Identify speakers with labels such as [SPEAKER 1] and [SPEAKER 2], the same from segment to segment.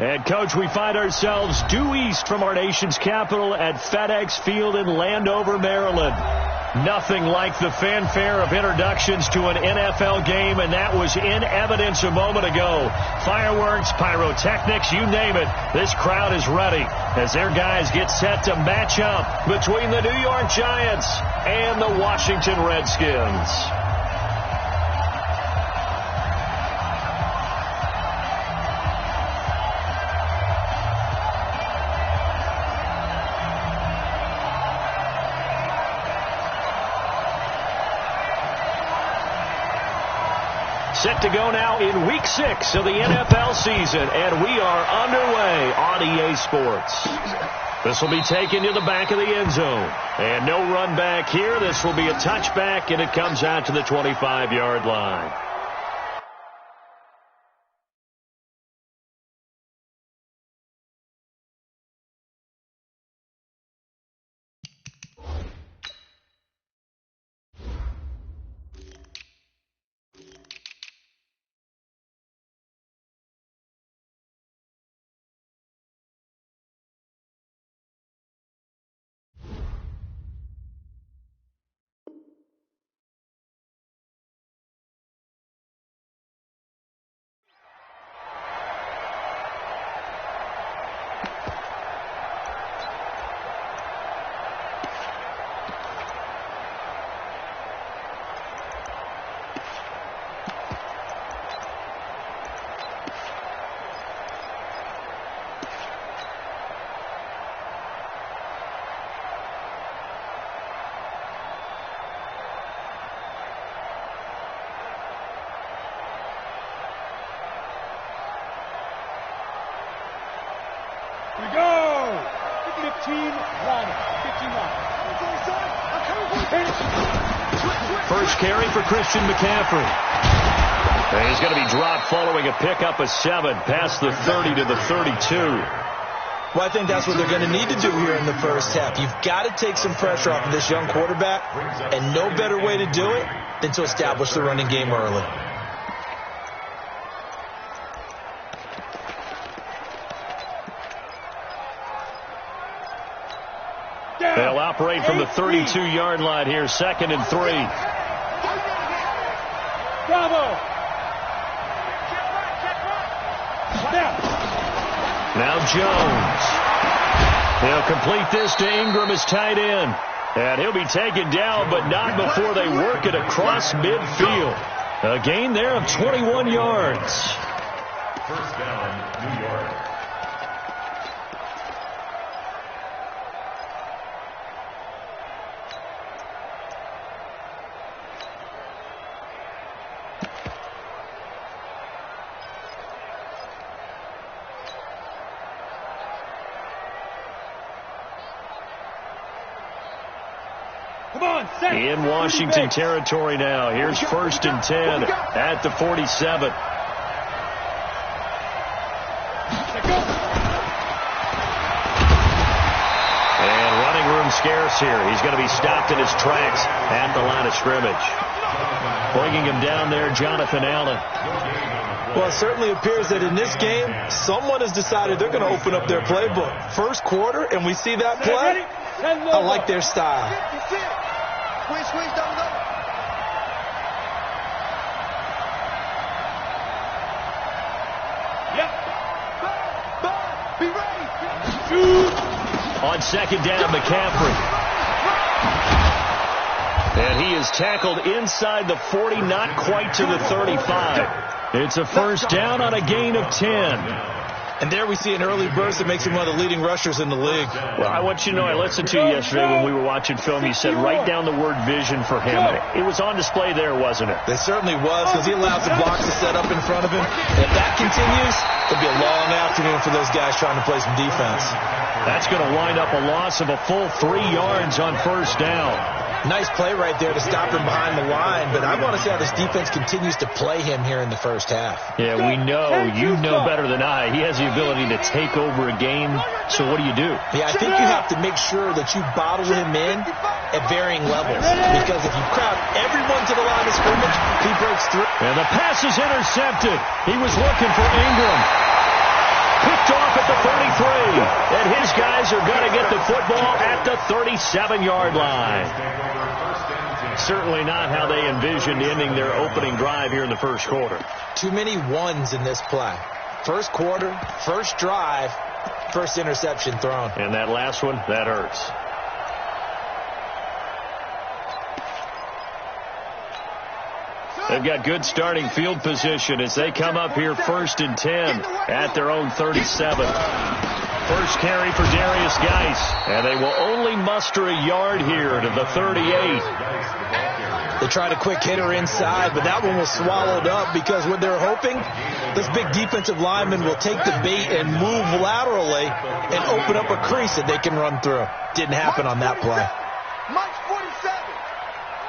[SPEAKER 1] And, Coach, we find ourselves due east from our nation's capital at FedEx Field in Landover, Maryland. Nothing like the fanfare of introductions to an NFL game, and that was in evidence a moment ago. Fireworks, pyrotechnics, you name it. This crowd is ready as their guys get set to match up between the New York Giants and the Washington Redskins. Set to go now in Week 6 of the NFL season, and we are underway on EA Sports. This will be taken to the back of the end zone. And no run back here. This will be a touchback, and it comes out to the 25-yard line.
[SPEAKER 2] We go! 15
[SPEAKER 1] First carry for Christian McCaffrey. And he's going to be dropped following a pickup of 7 past the 30 to the 32.
[SPEAKER 3] Well, I think that's what they're going to need to do here in the first half. You've got to take some pressure off of this young quarterback, and no better way to do it than to establish the running game early.
[SPEAKER 1] They'll operate from the 32-yard line here, 2nd and 3.
[SPEAKER 2] Bravo!
[SPEAKER 1] Now Jones. He'll complete this to Ingram as tight end. And he'll be taken down, but not before they work it across midfield. A gain there of 21 yards.
[SPEAKER 4] First down, New York.
[SPEAKER 1] In Washington territory now. Here's 1st and 10 at the 47. And running room scarce here. He's going to be stopped in his tracks at the line of scrimmage. Bringing him down there, Jonathan Allen.
[SPEAKER 3] Well, it certainly appears that in this game, someone has decided they're going to open up their playbook. First quarter, and we see that play. I like their style.
[SPEAKER 5] Squeeze, double.
[SPEAKER 2] Yep.
[SPEAKER 5] Be ready.
[SPEAKER 1] On 2nd down, McCaffrey. And he is tackled inside the 40, not quite to the 35. It's a first down on a gain of 10.
[SPEAKER 3] And there we see an early burst that makes him one of the leading rushers in the league.
[SPEAKER 1] Well, I want you to know, I listened to you yesterday when we were watching film. You said write down the word vision for him. It was on display there, wasn't it?
[SPEAKER 3] It certainly was, because he allows the blocks to set up in front of him. And if that continues, it'll be a long afternoon for those guys trying to play some defense.
[SPEAKER 1] That's going to wind up a loss of a full 3 yards on first down.
[SPEAKER 3] Nice play right there to stop him behind the line, but I want to see how this defense continues to play him here in the first half.
[SPEAKER 1] Yeah, we know. You know better than I. He has the ability to take over a game, so what do?
[SPEAKER 3] Yeah, I think you have to make sure that you bottle him in at varying levels, because if you crowd everyone to the line of scrimmage, he breaks through.
[SPEAKER 1] And the pass is intercepted. He was looking for Ingram. Picked off at the 33. And his guys are going to get the football at the 37-yard line. Certainly not how they envisioned ending their opening drive here in the first quarter.
[SPEAKER 3] Too many ones in this play. First quarter, first drive, first interception thrown.
[SPEAKER 1] And that last one, that hurts. They've got good starting field position as they come up here 1st and 10 at their own 37. First carry for Darius Geis, and they will only muster a yard here to the 38.
[SPEAKER 3] They tried a quick hitter inside, but that one was swallowed up because what they're hoping, this big defensive lineman will take the bait and move laterally and open up a crease that they can run through. Didn't happen on that play.
[SPEAKER 5] Mike 47.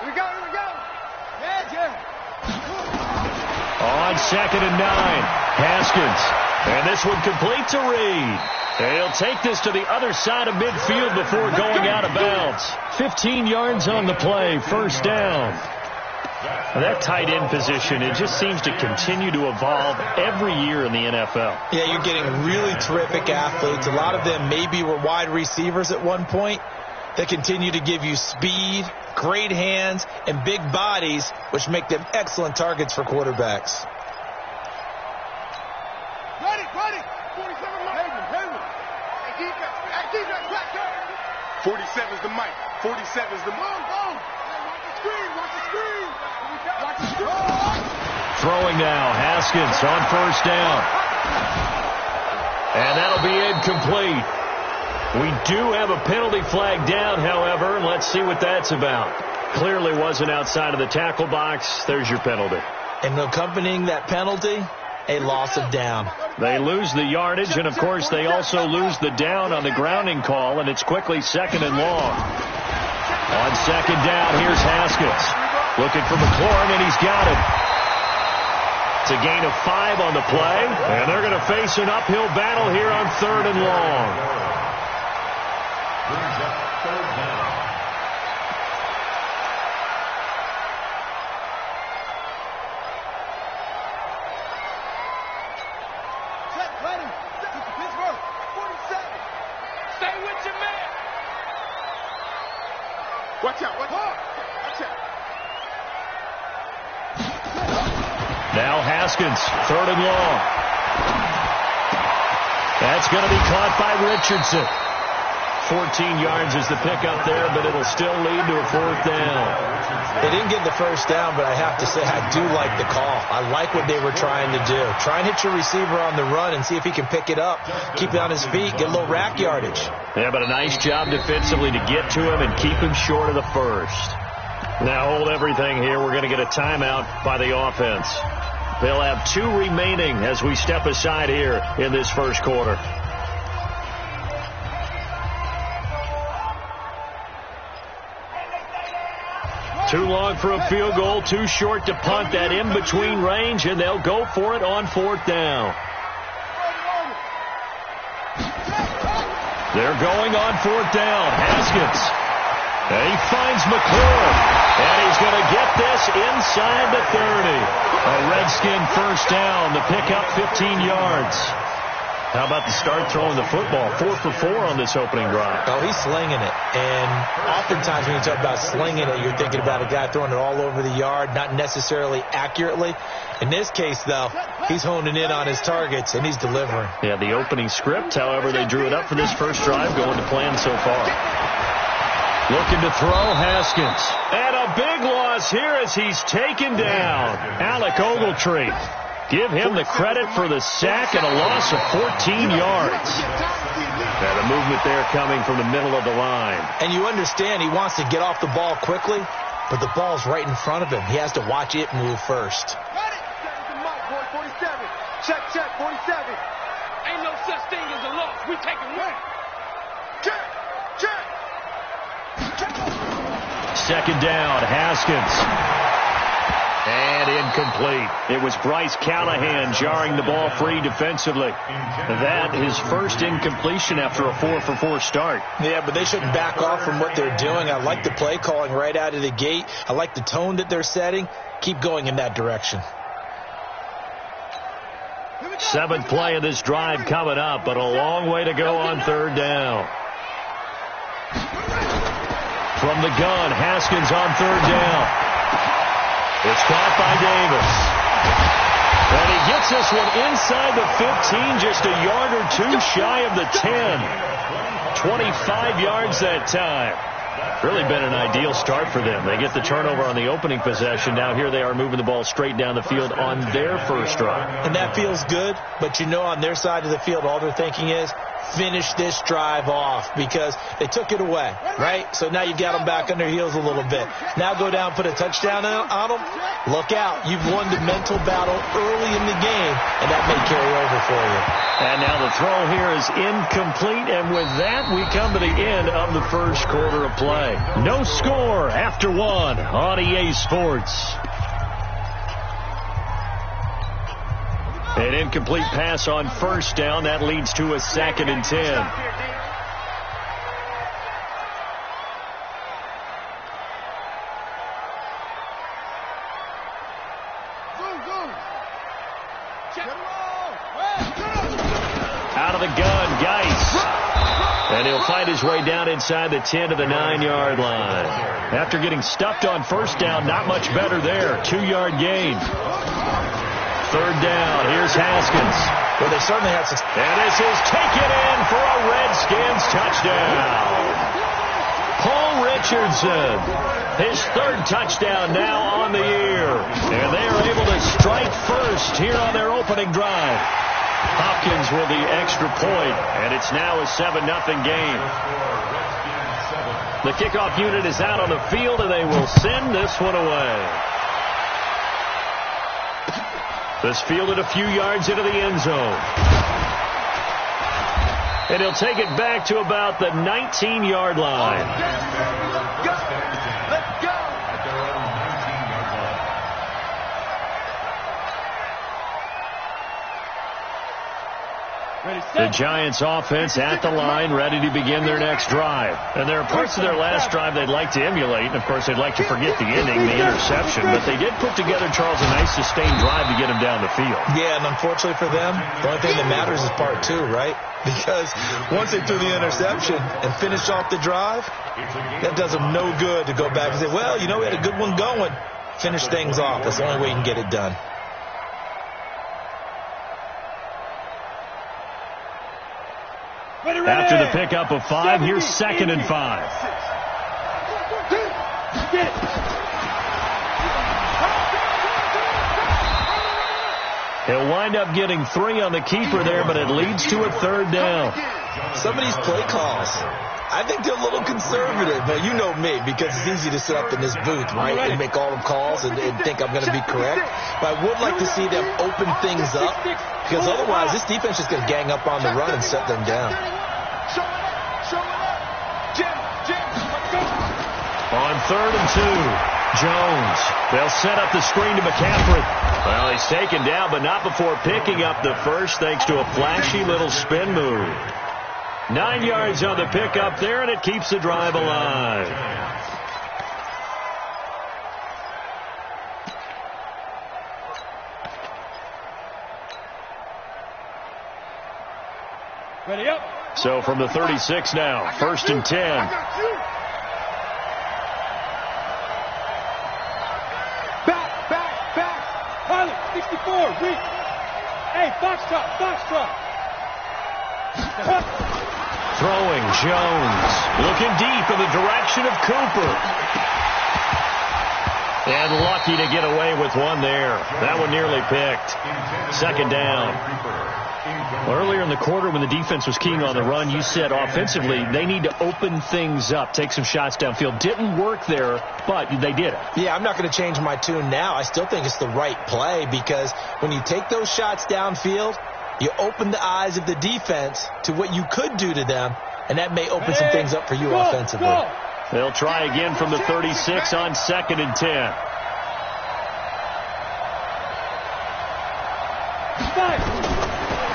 [SPEAKER 5] Here we go, here we go. Yeah.
[SPEAKER 1] On 2nd and 9, Haskins. And this one complete to Reed. And he'll take this to the other side of midfield before going out of bounds. 15 yards on the play, first down. That tight end position, it just seems to continue to evolve every year in the NFL.
[SPEAKER 3] Yeah, you're getting really terrific athletes. A lot of them maybe were wide receivers at one point. They continue to give you speed, great hands, and big bodies, which make them excellent targets for quarterbacks.
[SPEAKER 5] Ready. 47 Mike. Hey, defense, back up. 47's the Mike. 47's the Mike. Watch the screen.
[SPEAKER 1] Throwing now, Haskins on first down. And that'll be incomplete. We do have a penalty flag down, however, and let's see what that's about. Clearly wasn't outside of the tackle box. There's your penalty.
[SPEAKER 3] And accompanying that penalty, a loss of down.
[SPEAKER 1] They lose the yardage, and, of course, they also lose the down on the grounding call, and it's quickly 2nd and long. On 2nd down, here's Haskins. Looking for McLaurin, and he's got it. It's a gain of 5 on the play, and they're going to face an uphill battle here on 3rd and long.
[SPEAKER 4] Brings up 3rd down.
[SPEAKER 5] Ready. Pittsburgh. 47. Stay with your man. Watch out.
[SPEAKER 1] Now Haskins, 3rd and long. That's going to be caught by Richardson. 14 yards is the pickup there, but it'll still lead to a 4th down.
[SPEAKER 3] They didn't get the first down, but I have to say I do like the call. I like what they were trying to do. Try and hit your receiver on the run and see if he can pick it up, keep it on his feet, get a little rack yardage.
[SPEAKER 1] Yeah, but a nice job defensively to get to him and keep him short of the first. Now hold everything here. We're going to get a timeout by the offense. They'll have 2 remaining as we step aside here in this first quarter. Too long for a field goal, too short to punt that in-between range, and they'll go for it on 4th down. They're going on 4th down. Haskins. And he finds McLaurin. And he's going to get this inside the 30. A Redskin first down. The pickup 15 yards. How about the start throwing the football? 4 for 4 on this opening drive.
[SPEAKER 3] Oh, he's slinging it. And oftentimes when you talk about slinging it, you're thinking about a guy throwing it all over the yard, not necessarily accurately. In this case, though, he's honing in on his targets, and he's delivering.
[SPEAKER 1] Yeah, the opening script, however, they drew it up for this first drive, going to plan so far. Looking to throw, Haskins. And a big loss here as he's taken down. Alec Ogletree. Give him the credit for the sack and a loss of 14 yards. And a movement there coming from the middle of the line.
[SPEAKER 3] And you understand he wants to get off the ball quickly, but the ball's right in front of him. He has to watch it move first.
[SPEAKER 5] Check, 47. Ain't no such thing as a loss. We take it win. Check.
[SPEAKER 1] 2nd down, Haskins. And incomplete. It was Bryce Callahan jarring the ball free defensively. That is first incompletion after a 4 for 4 start.
[SPEAKER 3] Yeah, but they shouldn't back off from what they're doing. I like the play calling right out of the gate. I like the tone that they're setting. Keep going in that direction.
[SPEAKER 1] Seventh play of this drive coming up, but a long way to go on third down. From the gun, Haskins on third down. It's caught by Davis. And he gets this one inside the 15, just a yard or two shy of the 10. 25 yards that time. Really been an ideal start for them. They get the turnover on the opening possession. Now here they are moving the ball straight down the field on their first drive.
[SPEAKER 3] And that feels good, but you know on their side of the field all they're thinking is, finish this drive off because they took it away, right? So now you've got them back on their heels a little bit. Now go down, put a touchdown on them. Look out. You've won the mental battle early in the game, and that may carry over for you.
[SPEAKER 1] And now the throw here is incomplete, and with that, we come to the end of the first quarter of play. No score after one on EA Sports. An incomplete pass on first down. That leads to a 2nd and 10. Out of the gun, Geis. And he'll find his way down inside the 10 to the 9-yard line. After getting stuffed on first down, not much better there. 2-yard gain. Third down. Here's Haskins.
[SPEAKER 3] Well, they certainly had success.
[SPEAKER 1] And this is taken in for a Redskins touchdown. Paul Richardson, his third touchdown now on the year. And they are able to strike first here on their opening drive. Hopkins with the extra point, and it's now a 7-0 game. The kickoff unit is out on the field, and they will send this one away. This fielded a few yards into the end zone. And he'll take it back to about the 19-yard line.
[SPEAKER 5] Let's go.
[SPEAKER 1] The Giants offense at the line, ready to begin their next drive. And there are parts of their last drive they'd like to emulate. And, of course, they'd like to forget the ending, the interception. But they did put together, Charles, a nice sustained drive to get him down the field.
[SPEAKER 3] Yeah, and unfortunately for them, the only thing that matters is part two, right? Because once they threw the interception and finished off the drive, that does them no good to go back and say, well, you know, we had a good one going. Finish things off. That's the only way you can get it done.
[SPEAKER 1] After the pickup of 5, here's 2nd and 5. He'll wind up getting 3 on the keeper there, but it leads to a 3rd down.
[SPEAKER 3] Some of these play calls, I think they're a little conservative, but you know me, because it's easy to sit up in this booth, right, and make all the calls and think I'm going to be correct. But I would like to see them open things up, because otherwise this defense is going to gang up on the run and set them down.
[SPEAKER 1] On 3rd and 2, Jones. They'll set up the screen to McCaffrey. Well, he's taken down, but not before picking up the first, thanks to a flashy little spin move. 9 yards on the pickup there, and it keeps the drive alive.
[SPEAKER 2] Ready up.
[SPEAKER 1] So from the 36 now, 1st and 10.
[SPEAKER 2] Back. Pilot, 64, weak. Hey, foxtrot.
[SPEAKER 1] Throwing, Jones. Looking deep in the direction of Cooper. And lucky to get away with one there. That one nearly picked. 2nd down. Well, earlier in the quarter when the defense was keying on the run, you said offensively they need to open things up, take some shots downfield. Didn't work there, but they did it.
[SPEAKER 3] Yeah, I'm not going to change my tune now. I still think it's the right play because when you take those shots downfield, you open the eyes of the defense to what you could do to them, and that may open some things up for you offensively.
[SPEAKER 1] They'll try again from the 36 on 2nd and 10.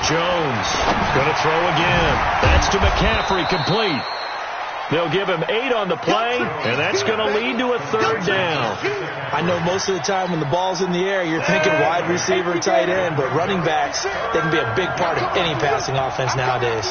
[SPEAKER 1] Jones going to throw again. That's to McCaffrey, complete. They'll give him 8 on the play, and that's going to lead to a 3rd down.
[SPEAKER 3] I know most of the time when the ball's in the air, you're thinking wide receiver, tight end, but running backs, they can be a big part of any passing offense nowadays.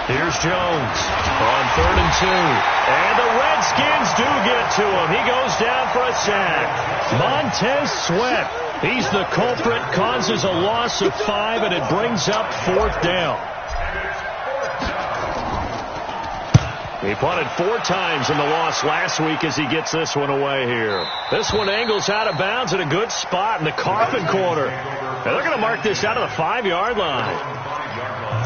[SPEAKER 1] Here's Jones on 3rd and 2. And the Redskins do get to him. He goes down for a sack. Montez Sweat, he's the culprit, causes a loss of 5, and it brings up 4th down. He punted 4 times in the loss last week as he gets this one away here. This one angles out of bounds at a good spot in the coffin corner. And they're going to mark this out of the 5-yard line.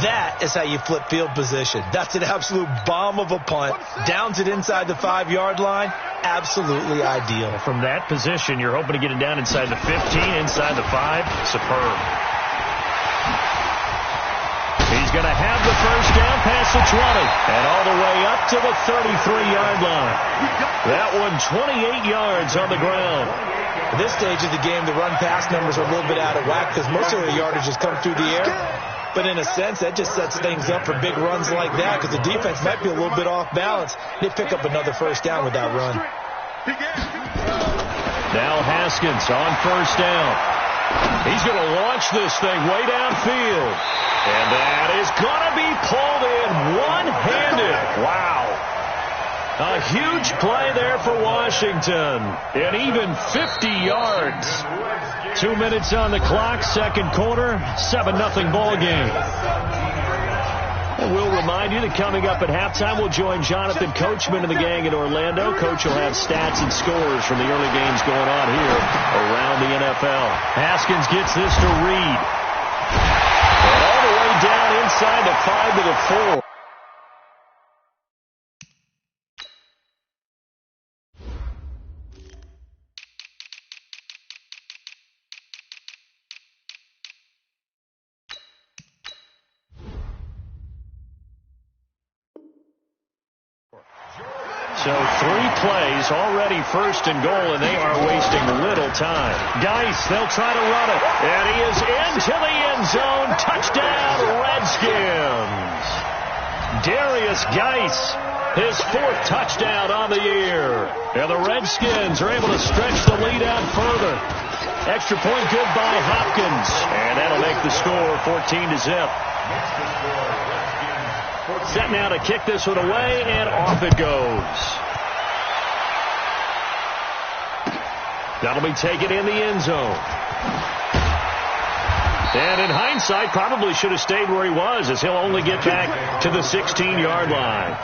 [SPEAKER 3] That is how you flip field position. That's an absolute bomb of a punt. Downs it inside the 5-yard line. Absolutely ideal.
[SPEAKER 1] From that position, you're hoping to get it down inside the 15, inside the 5. Superb. He's going to have the 1st down past the 20 and all the way up to the 33-yard line. That one 28 yards on the ground.
[SPEAKER 3] At this stage of the game, the run-pass numbers are a little bit out of whack because most of the yardage has come through the air. But in a sense, that just sets things up for big runs like that because the defense might be a little bit off balance. They pick up another 1st down with that run.
[SPEAKER 1] Now Haskins on 1st down. He's going to launch this thing way downfield. And that is going to be pulled in one-handed. Wow. A huge play there for Washington. And even 50 yards. 2 minutes on the clock, 2nd quarter, 7-0 ball game. And we'll remind you that coming up at halftime, we'll join Jonathan Coachman and the gang in Orlando. Coach will have stats and scores from the early games going on here around the NFL. Haskins gets this to Reed. And all the way down inside the 5 to the 4. So 3 plays, already 1st and goal, and they are wasting little time. Geis, they'll try to run it, and he is into the end zone. Touchdown, Redskins. Darius Geis, his 4th touchdown on the year. And the Redskins are able to stretch the lead out further. Extra point good by Hopkins, and that'll make the score 14-0. Set now to kick this one away, and off it goes. That'll be taken in the end zone. And in hindsight, probably should have stayed where he was, as he'll only get back to the 16-yard line.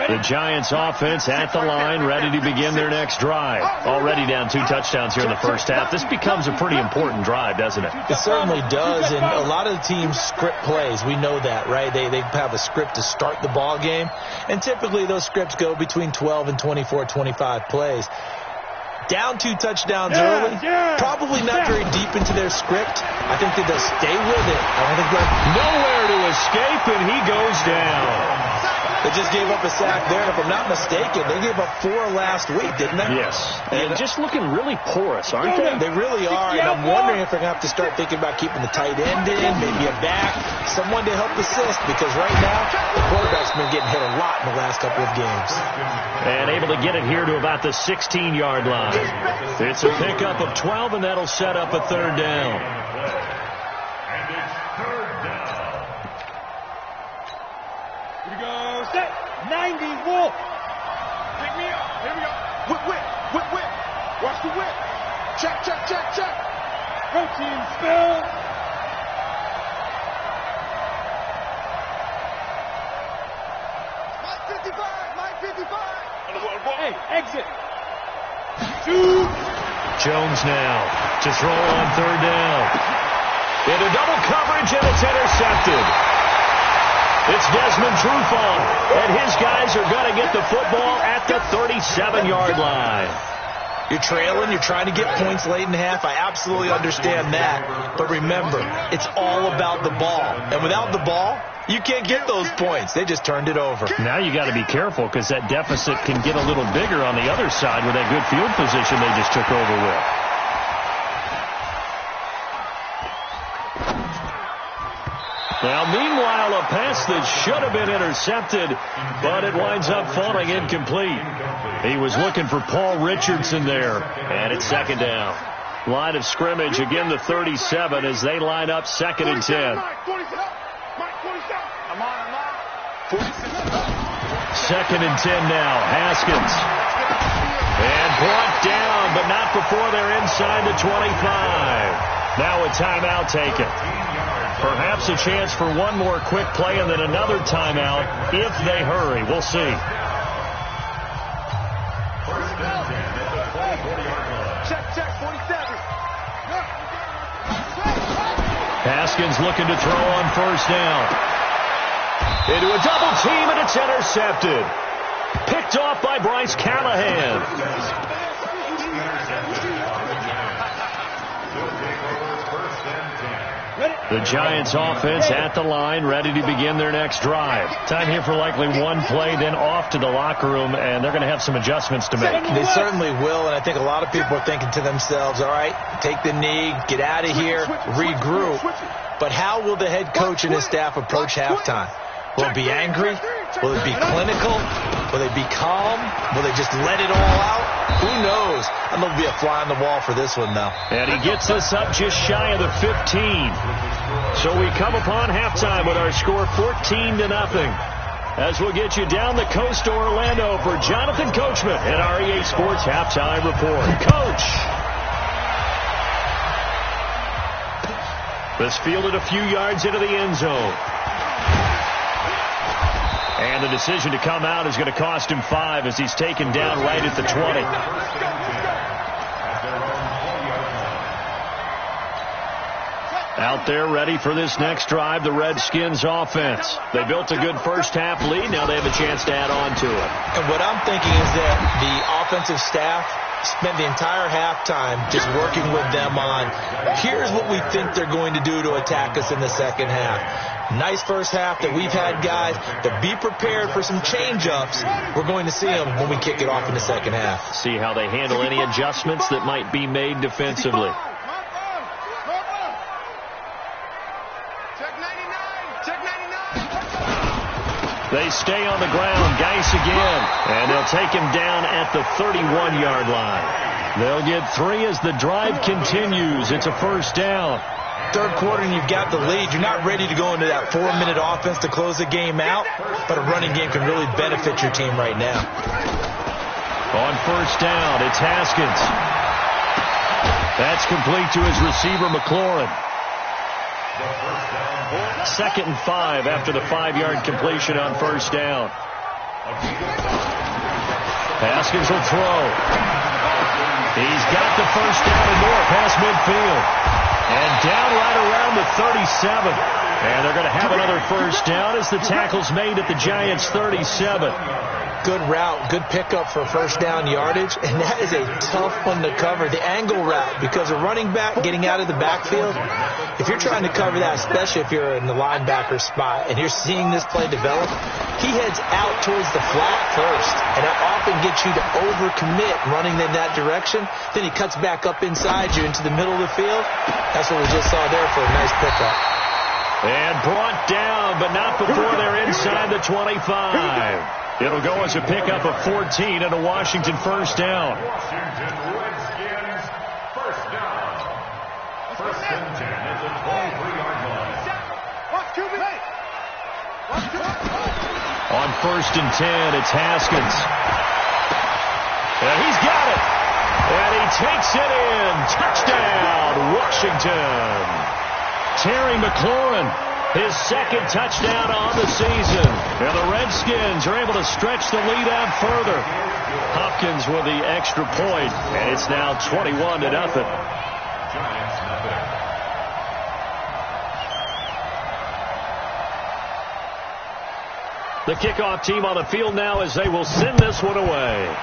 [SPEAKER 1] The Giants offense at the line, ready to begin their next drive. Already down 2 touchdowns here in the 1st half. This becomes a pretty important drive, doesn't it?
[SPEAKER 3] It certainly does, and a lot of the teams script plays. We know that, right? They have a script to start the ball game, and typically those scripts go between 12 and 24, 25 plays. Down 2 touchdowns early, probably not very deep into their script. I think that they'll stay with it. I don't think they'll
[SPEAKER 1] nowhere to escape, and he goes down.
[SPEAKER 3] They just gave up a sack there, and if I'm not mistaken, they gave up 4 last week, didn't they?
[SPEAKER 1] Yes. And just looking really porous, aren't they?
[SPEAKER 3] They really are, and I'm wondering if they're going to have to start thinking about keeping the tight end in, maybe a back, someone to help assist, because right now, the quarterback's been getting hit a lot in the last couple of games.
[SPEAKER 1] And able to get it here to about the 16-yard line. It's a pickup of 12, and that'll set up a 3rd down.
[SPEAKER 2] Here we go. Set. 90 Wolf.
[SPEAKER 5] Pick me up. Here we go. Whip. Watch the whip. Check.
[SPEAKER 2] Protein spill.
[SPEAKER 5] Mike 55.
[SPEAKER 2] Hey, exit. 2.
[SPEAKER 1] Jones now to throw on 3rd down. Into double coverage, and it's intercepted. It's Desmond Trufant, and his guys are going to get the football at the 37-yard line.
[SPEAKER 3] You're trailing. You're trying to get points late in half. I absolutely understand that. But remember, it's all about the ball. And without the ball, you can't get those points. They just turned it over.
[SPEAKER 1] Now you got to be careful because that deficit can get a little bigger on the other side with that good field position they just took over with. Now, meanwhile, a pass that should have been intercepted, but it winds up falling incomplete. He was looking for Paul Richardson there, and it's second down. Line of scrimmage, again the 37 as they line up second and 10. Second and 10 now, Haskins. And brought down, but not before they're inside the 25. Now a timeout taken. Perhaps a chance for one more quick play and then another timeout if they hurry. We'll see.
[SPEAKER 5] Check, 47.
[SPEAKER 1] Haskins looking to throw on first down. Into a double team, and it's intercepted. Picked off by Bryce Callahan. The Giants offense at the line, ready to begin their next drive. Time here for likely one play, then off to the locker room, and they're going to have some adjustments to make.
[SPEAKER 3] They certainly will, and I think a lot of people are thinking to themselves, all right, take the knee, get out of here, regroup. But how will the head coach and his staff approach halftime? Will it be angry? Will it be clinical? Will they be calm? Will they just let it all out? Who knows? I'm going to be a fly on the wall for this one, though.
[SPEAKER 1] And he gets us up just shy of the 15. So we come upon halftime with our score 14-0. As we'll get you down the coast to Orlando for Jonathan Coachman and our EA Sports Halftime Report. Coach! This fielded a few yards into the end zone. And the decision to come out is going to cost him 5 as he's taken down right at the 20. Out there ready for this next drive, the Redskins offense. They built a good first half lead. Now they have a chance to add on to it.
[SPEAKER 3] And what I'm thinking is that the offensive staff spent the entire halftime just working with them on, here's what we think they're going to do to attack us in the second half. Nice first half that we've had, guys, but be prepared for some change-ups. We're going to see them when we kick it off in the second half.
[SPEAKER 1] See how they handle any adjustments that might be made defensively. They stay on the ground. Geis again. And they'll take him down at the 31-yard line. They'll get 3 as the drive continues. It's a first down.
[SPEAKER 3] Third quarter and you've got the lead. You're not ready to go into that 4-minute offense to close the game out, but a running game can really benefit your team right now.
[SPEAKER 1] On first down, it's Haskins. That's complete to his receiver, McLaurin. Second and 5 after the 5-yard completion on first down. Haskins will throw. He's got the first down and more past midfield. And down right around the 37. And they're going to have another first down as the tackle's made at the Giants' 37.
[SPEAKER 3] Good route, good pickup for first down yardage, and that is a tough one to cover, the angle route, because a running back getting out of the backfield, if you're trying to cover that, especially if you're in the linebacker spot and you're seeing this play develop, he heads out towards the flat first, and that often gets you to overcommit running in that direction. Then he cuts back up inside you into the middle of the field. That's what we just saw there for a nice pickup.
[SPEAKER 1] And brought down, but not before they're inside the 25. It'll go as a pickup of 14 and a Washington first down.
[SPEAKER 4] Washington Redskins first down. First and 10 at the 23-yard line.
[SPEAKER 1] On first and 10, it's Haskins. And he's got it. And he takes it in. Touchdown, Washington. Terry McLaurin, his second touchdown on the season. And the Redskins are able to stretch the lead out further. Hopkins with the extra point, and it's now 21-0. The kickoff team on the field now as they will send this one away.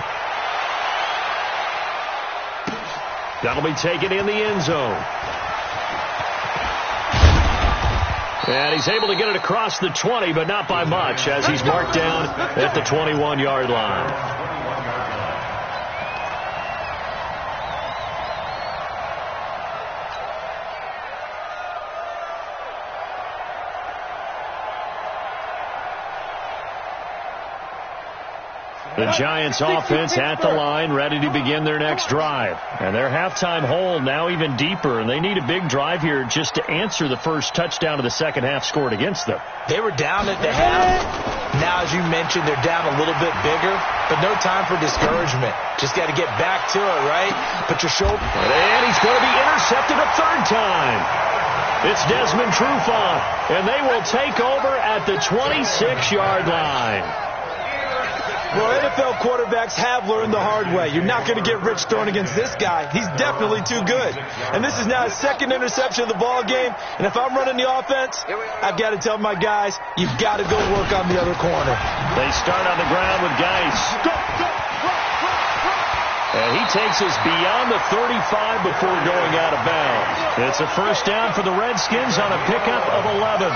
[SPEAKER 1] That'll be taken in the end zone. And he's able to get it across the 20, but not by much, as he's marked down at the 21-yard line. The Giants offense at the line, ready to begin their next drive. And their halftime hole now even deeper, and they need a big drive here just to answer the first touchdown of the second half scored against them.
[SPEAKER 3] They were down at the half. Now, as you mentioned, they're down a little bit bigger, but no time for discouragement. Just got to get back to it, right? Put your shoulder.
[SPEAKER 1] And he's going to be intercepted a third time. It's Desmond Trufant, and they will take over at the 26-yard line.
[SPEAKER 3] Well, NFL quarterbacks have learned the hard way. You're not going to get rich throwing against this guy. He's definitely too good. And this is now his second interception of the ball game. And if I'm running the offense, I've got to tell my guys, you've got to go work on the other corner.
[SPEAKER 1] They start on the ground with Geis. And he takes us beyond the 35 before going out of bounds. It's a first down for the Redskins on a pickup of 11.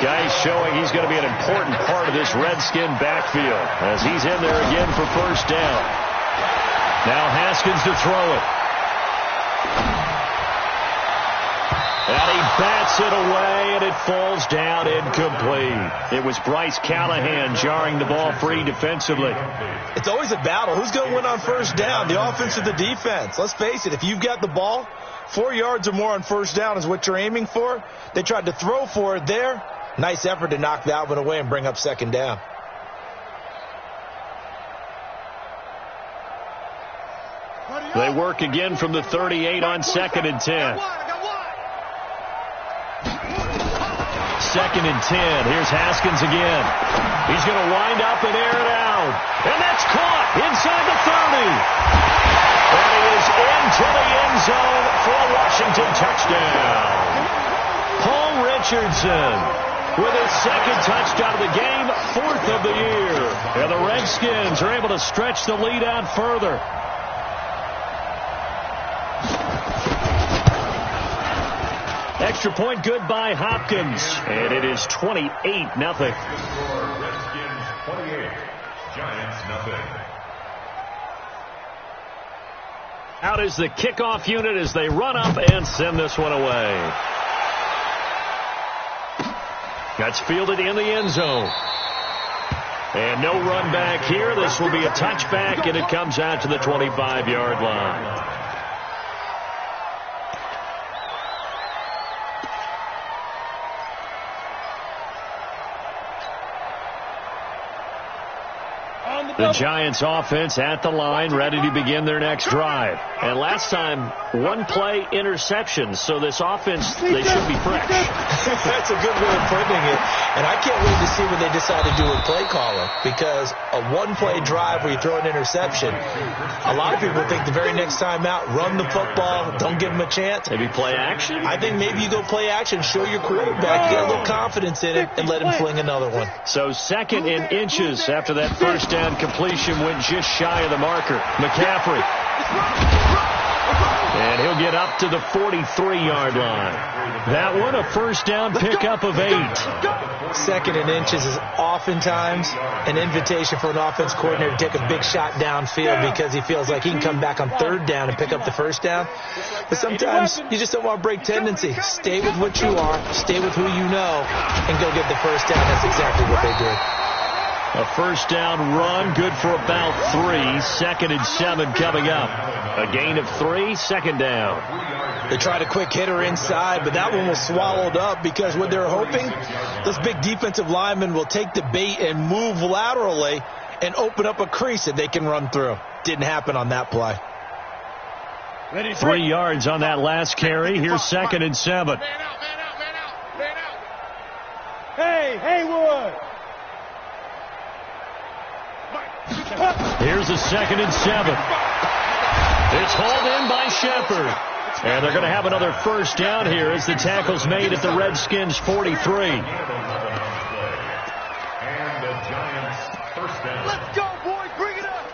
[SPEAKER 1] Guys showing he's going to be an important part of this Redskin backfield as he's in there again for first down. Now Haskins to throw it. And he bats it away, and it falls down incomplete. It was Bryce Callahan jarring the ball free defensively.
[SPEAKER 3] It's always a battle. Who's going to win on first down, the offense or the defense? Let's face it, if you've got the ball, 4 yards or more on first down is what you're aiming for. They tried to throw for it there. Nice effort to knock that one away and bring up second down.
[SPEAKER 1] They work again from the 38 on 2nd and 10. 2nd and 10. Here's Haskins again. He's going to wind up and air it out. And that's caught inside the 30. And he is into the end zone for a Washington touchdown. Paul Richardson with his second touchdown of the game, 4th of the year. And the Redskins are able to stretch the lead out further. Extra point good by Hopkins. And it is 28-0.
[SPEAKER 4] Redskins 28, Giants nothing.
[SPEAKER 1] Out is the kickoff unit as they run up and send this one away. That's fielded in the end zone. And no run back here. This will be a touchback, and it comes out to the 25-yard line. The Giants offense at the line, ready to begin their next drive. And last time, one-play interceptions, so this offense, they should be fresh.
[SPEAKER 3] That's a good way of putting it. And I can't wait to see what they decide to do with play calling, because a one-play drive where you throw an interception, a lot of people think the very next time out, run the football, don't give them a chance.
[SPEAKER 1] Maybe play action?
[SPEAKER 3] I think maybe you go play action, show your quarterback, you get a little confidence in it, and let him fling another one.
[SPEAKER 1] So 2nd and inches after that first down completion went just shy of the marker. McCaffrey. And he'll get up to the 43-yard line. That one a first down pickup of 8.
[SPEAKER 3] 2nd and inches is oftentimes an invitation for an offense coordinator to take a big shot downfield because he feels like he can come back on 3rd down and pick up the first down. But sometimes you just don't want to break tendency. Stay with what you are, stay with who you know, and go get the first down. That's exactly what they did.
[SPEAKER 1] A first down run, good for about 3. 2nd and 7 coming up. A gain of 3, 2nd down.
[SPEAKER 3] They tried a quick hitter inside, but that one was swallowed up because what they're hoping, those big defensive linemen will take the bait and move laterally and open up a crease that they can run through. Didn't happen on that play.
[SPEAKER 1] 3 yards on that last carry. Here's 2nd and 7.
[SPEAKER 2] Man out. Hey, Haywood.
[SPEAKER 1] Here's a 2nd and 7. It's hauled in by Shepard. And they're going to have another first down here as the tackle's made at the Redskins' 43.
[SPEAKER 4] And the Giants first down.
[SPEAKER 2] Let's go, boys. Bring it up.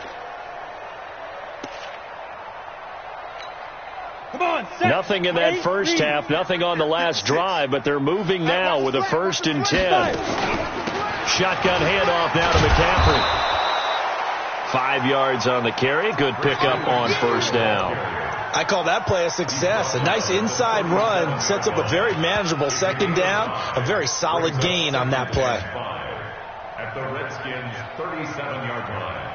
[SPEAKER 1] Nothing in that first half, nothing on the last drive, but they're moving now with a 1st and 10. Shotgun handoff now to McCaffrey. 5 yards on the carry. Good pickup on 1st down.
[SPEAKER 3] I call that play a success. A nice inside run sets up a very manageable 2nd down. A very solid gain on that play.
[SPEAKER 4] At the Redskins' 37-yard line.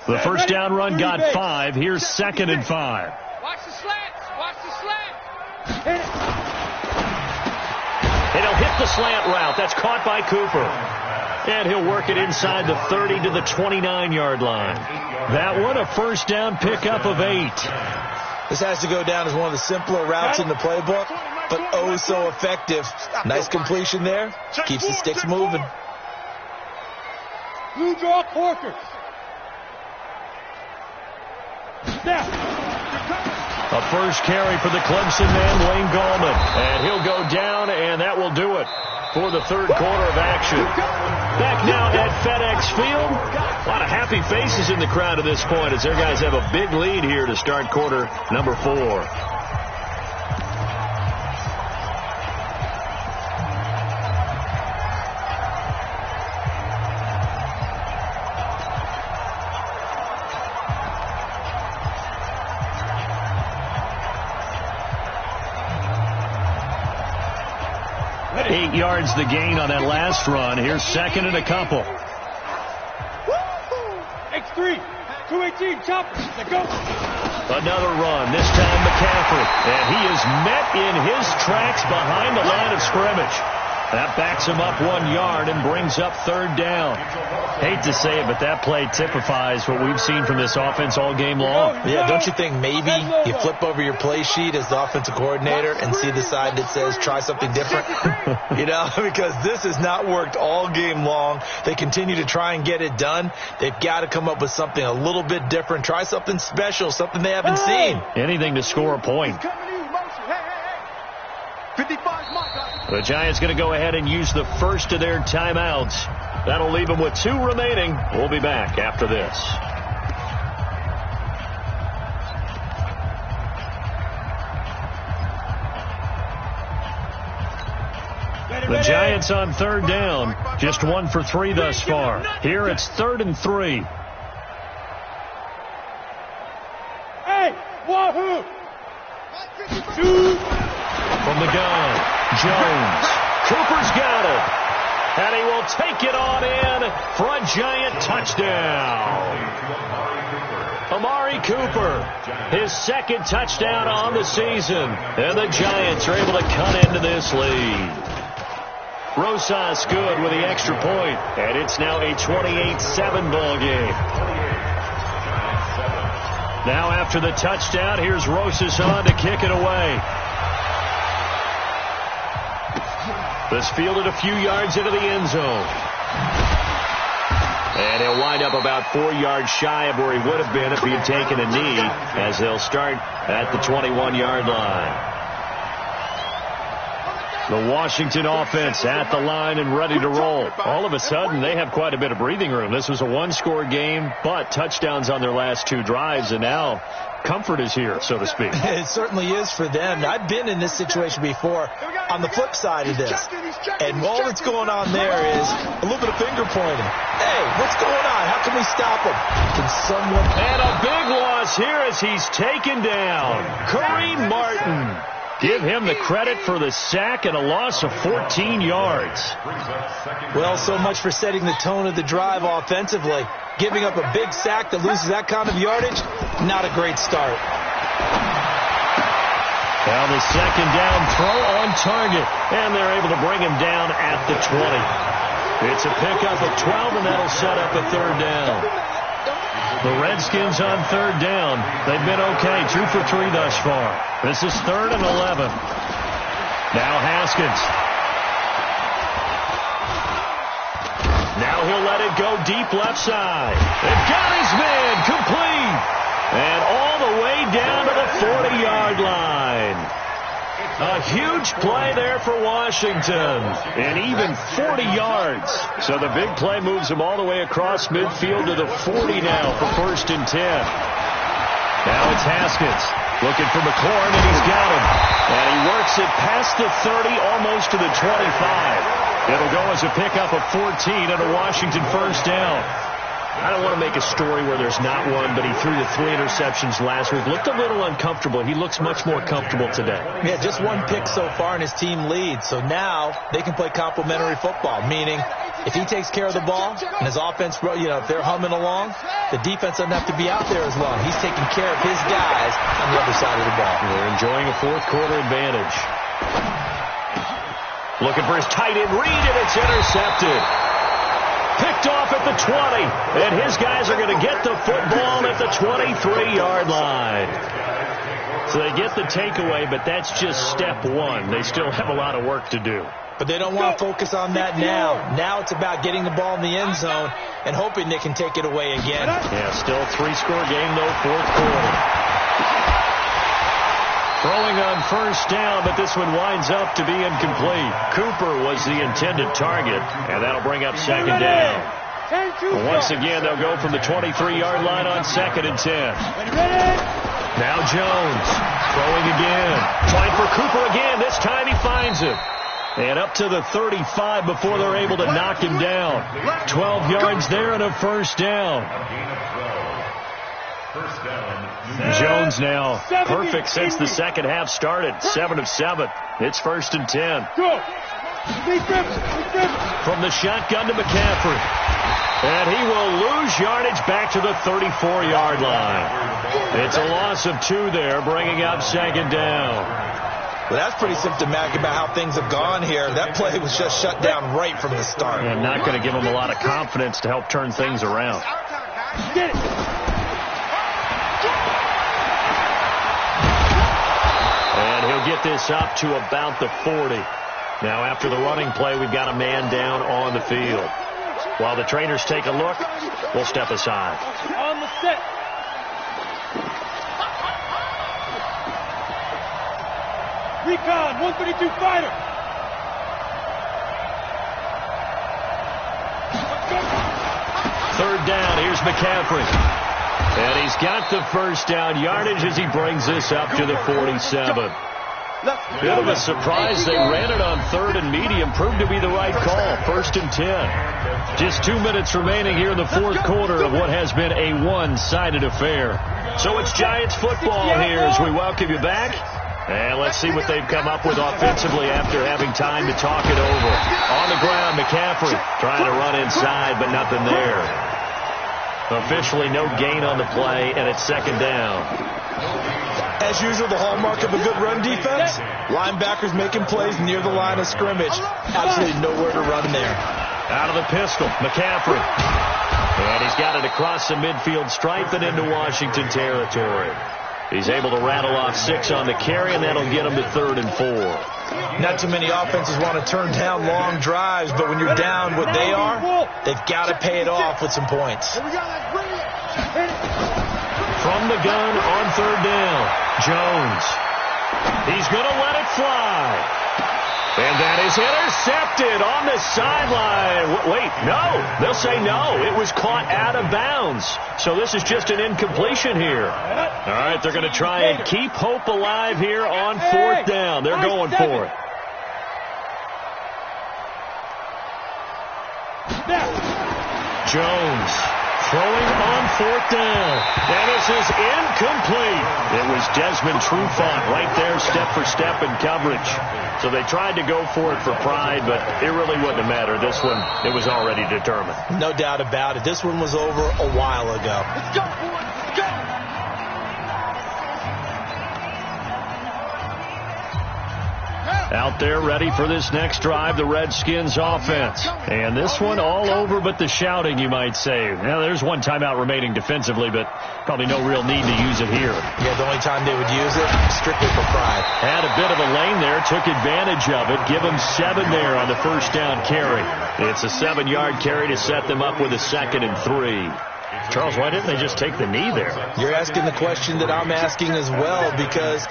[SPEAKER 1] The 1st down run got 5. Here's 2nd and 5.
[SPEAKER 2] Watch the slants. Watch the slant.
[SPEAKER 1] And he'll hit the slant route. That's caught by Cooper. And he'll work it inside the 30 to the 29-yard line. That one, a 1st down pickup of 8.
[SPEAKER 3] This has to go down as one of the simpler routes in the playbook, but oh so effective. Nice completion there. Keeps the sticks moving.
[SPEAKER 2] Blue draw Corkers.
[SPEAKER 1] A first carry for the Clemson man, Wayne Gallman. And he'll go down, and that will do it for the 3rd quarter of action. Back now at FedEx Field. A lot of happy faces in the crowd at this point as their guys have a big lead here to start quarter number 4. Yards the gain on that last run. Here's 2nd and a couple.
[SPEAKER 2] X3, 218, choppers. Let's go.
[SPEAKER 1] Another run, this time McCaffrey. And he is met in his tracks behind the line of scrimmage. That backs him up 1 yard and brings up 3rd down. Hate to say it, but that play typifies what we've seen from this offense all game long.
[SPEAKER 3] Yeah, don't you think maybe you flip over your play sheet as the offensive coordinator and see the side that says try something different? You know, because this has not worked all game long. They continue to try and get it done. They've got to come up with something a little bit different. Try something special, something they haven't seen.
[SPEAKER 1] Anything to score a point.
[SPEAKER 5] 55 mark.
[SPEAKER 1] The Giants going to go ahead and use the first of their timeouts. That'll leave them with 2 remaining. We'll be back after this. The Giants on 3rd down. Just 1 for 3 thus far. Here it's 3rd and 3.
[SPEAKER 2] Hey, wahoo! 2.
[SPEAKER 1] From the gun, Jones. Cooper's got it. And he will take it on in for a Giant touchdown. Amari Cooper, his 2nd touchdown on the season. And the Giants are able to cut into this lead. Rosas good with the extra point. And it's now a 28-7 ball game. Now after the touchdown, here's Rosas on to kick it away. This fielded a few yards into the end zone. And he'll wind up about 4 yards shy of where he would have been if he had taken a knee, as they'll start at the 21-yard line. The Washington offense at the line and ready to roll. All of a sudden, they have quite a bit of breathing room. This was a 1-score game, but touchdowns on their last 2 drives, and now comfort is here, so to speak.
[SPEAKER 3] It certainly is for them. I've been in this situation before on the flip side of this. And all that's going on there is a little bit of finger pointing. Hey, what's going on? How can we stop him? Can someone...
[SPEAKER 1] And a big loss here as he's taken down. Kareem Martin. Give him the credit for the sack and a loss of 14 yards.
[SPEAKER 3] Well, so much for setting the tone of the drive offensively. Giving up a big sack that loses that kind of yardage, not a great start.
[SPEAKER 1] Now the 2nd down throw on target, and they're able to bring him down at the 20. It's a pickup of 12, and that'll set up a 3rd down. The Redskins on 3rd down. They've been okay, 2 for 3 thus far. This is 3rd and 11. Now Haskins. Now he'll let it go deep left side. They've got his man complete. And all the way down to the 40-yard line. A huge play there for Washington, and even 40 yards. So the big play moves them all the way across midfield to the 40 now for 1st and 10. Now it's Haskins looking for McLaurin, and he's got him. And he works it past the 30, almost to the 25. It'll go as a pickup of 14 and a Washington 1st down. I don't want to make a story where there's not one, but he threw the 3 interceptions last week. Looked a little uncomfortable. He looks much more comfortable today.
[SPEAKER 3] Yeah, just 1 pick so far, and his team leads. So now they can play complementary football, meaning if he takes care of the ball and his offense, if they're humming along, the defense doesn't have to be out there as long. He's taking care of his guys on the other side of the ball.
[SPEAKER 1] They're enjoying a 4th quarter advantage. Looking for his tight end read, and it's intercepted. Picked off at the 20, and his guys are going to get the football at the 23-yard line. So they get the takeaway, but that's just step 1. They still have a lot of work to do.
[SPEAKER 3] But they don't want to focus on that now. Now it's about getting the ball in the end zone and hoping they can take it away again.
[SPEAKER 1] Yeah, still a 3-score game, though, 4th quarter. Throwing on 1st down, but this one winds up to be incomplete. Cooper was the intended target, and that'll bring up 2nd down. Once again, they'll go from the 23-yard line on 2nd and 10. Now Jones throwing again. Trying for Cooper again. This time he finds him. And up to the 35 before they're able to knock him down. 12 yards there and a 1st down. Jones now perfect since the second half started. 7 of 7. It's 1st and 10. From the shotgun to McCaffrey. And he will lose yardage back to the 34-yard line. It's a loss of 2 there, bringing up 2nd down.
[SPEAKER 3] Well, that's pretty symptomatic about how things have gone here. That play was just shut down right from the start.
[SPEAKER 1] And not going to give him a lot of confidence to help turn things around.
[SPEAKER 2] Get it.
[SPEAKER 1] And he'll get this up to about the 40. Now, after the running play, we've got a man down on the field. While the trainers take a look, we'll step aside.
[SPEAKER 2] On the set. Recon, 132 fighter.
[SPEAKER 1] 3rd down, here's McCaffrey. And he's got the 1st down yardage as he brings this up to the 47. Bit of a surprise. They ran it on 3rd and medium. Proved to be the right call. 1st and 10. Just 2 minutes remaining here in the 4th quarter of what has been a one-sided affair. So it's Giants football here as we welcome you back. And let's see what they've come up with offensively after having time to talk it over. On the ground, McCaffrey trying to run inside, but nothing there. Officially no gain on the play, and it's 2nd down.
[SPEAKER 3] As usual, the hallmark of a good run defense, linebackers making plays near the line of scrimmage. Absolutely nowhere to run there.
[SPEAKER 1] Out of the pistol, McCaffrey. And he's got it across the midfield stripe and into Washington territory. He's able to rattle off 6 on the carry, and that'll get him to 3rd and 4.
[SPEAKER 3] Not too many offenses want to turn down long drives, but when you're down what they are, they've got to pay it off with some points.
[SPEAKER 1] From the gun on 3rd down, Jones. He's going to let it fly. And that is intercepted on the sideline. Wait, no. They'll say no. It was caught out of bounds. So this is just an incompletion here. All right, they're going to try and keep hope alive here on 4th down. They're going for it. Jones throwing on 4th down. And this is incomplete. It was Desmond Trufant right there, step for step in coverage. So they tried to go for it for pride, but it really wouldn't have mattered. This one, it was already determined.
[SPEAKER 3] No doubt about it. This one was over a while ago.
[SPEAKER 2] Let's go, boys. Let's go.
[SPEAKER 1] Out there ready for this next drive, the Redskins offense. And this one all over but the shouting, you might say. Now, there's one timeout remaining defensively, but probably no real need to use it here.
[SPEAKER 3] Yeah, the only time they would use it, strictly for pride.
[SPEAKER 1] Had a bit of a lane there, took advantage of it. Give them 7 there on the 1st down carry. It's a 7-yard carry to set them up with a 2nd and 3. Charles, why didn't they just take the knee there?
[SPEAKER 3] You're asking the question that I'm asking as well, because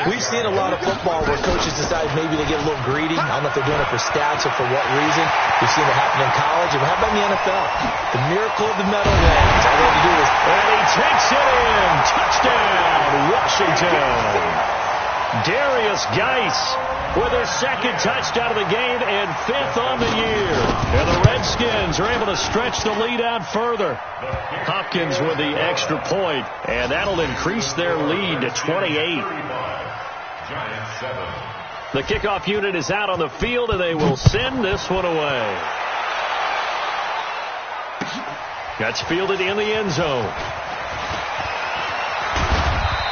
[SPEAKER 3] we've seen a lot of football where coaches decide maybe they get a little greedy. I don't know if they're doing it for stats or for what reason. We've seen it happen in college. And how about in the NFL? The miracle of the Meadowlands. All they have to do is...
[SPEAKER 1] And he takes it in. Touchdown, Washington. Darius Geis with his second touchdown of the game and 5th on the year. And the Redskins are able to stretch the lead out further. Hopkins with the extra point, and that'll increase their lead to 28. The kickoff unit is out on the field, and they will send this one away. That's fielded in the end zone.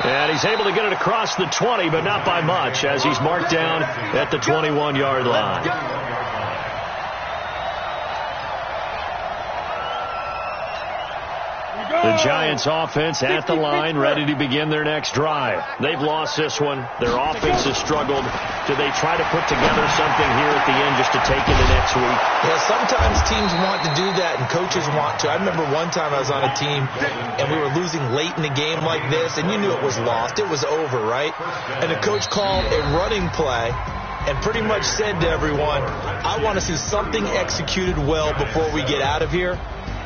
[SPEAKER 1] And he's able to get it across the 20, but not by much, as he's marked down at the 21-yard line. The Giants offense at the line, ready to begin their next drive. They've lost this one. Their offense has struggled. Do they try to put together something here at the end just to take into next week?
[SPEAKER 3] Yeah, sometimes teams want to do that and coaches want to. I remember one time I was on a team and we were losing late in the game like this, and you knew it was lost. It was over, right? And the coach called a running play and pretty much said to everyone, I want to see something executed well before we get out of here.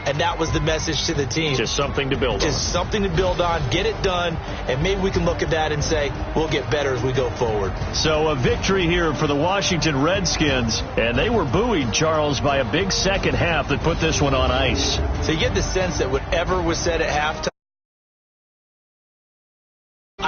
[SPEAKER 3] And that was the message to the team.
[SPEAKER 1] Just something to build on.
[SPEAKER 3] Just something to build on. Get it done. And maybe we can look at that and say, we'll get better as we go forward.
[SPEAKER 1] So a victory here for the Washington Redskins. And they were buoyed, Charles, by a big second half that put this one on ice.
[SPEAKER 3] So you get the sense that whatever was said at halftime,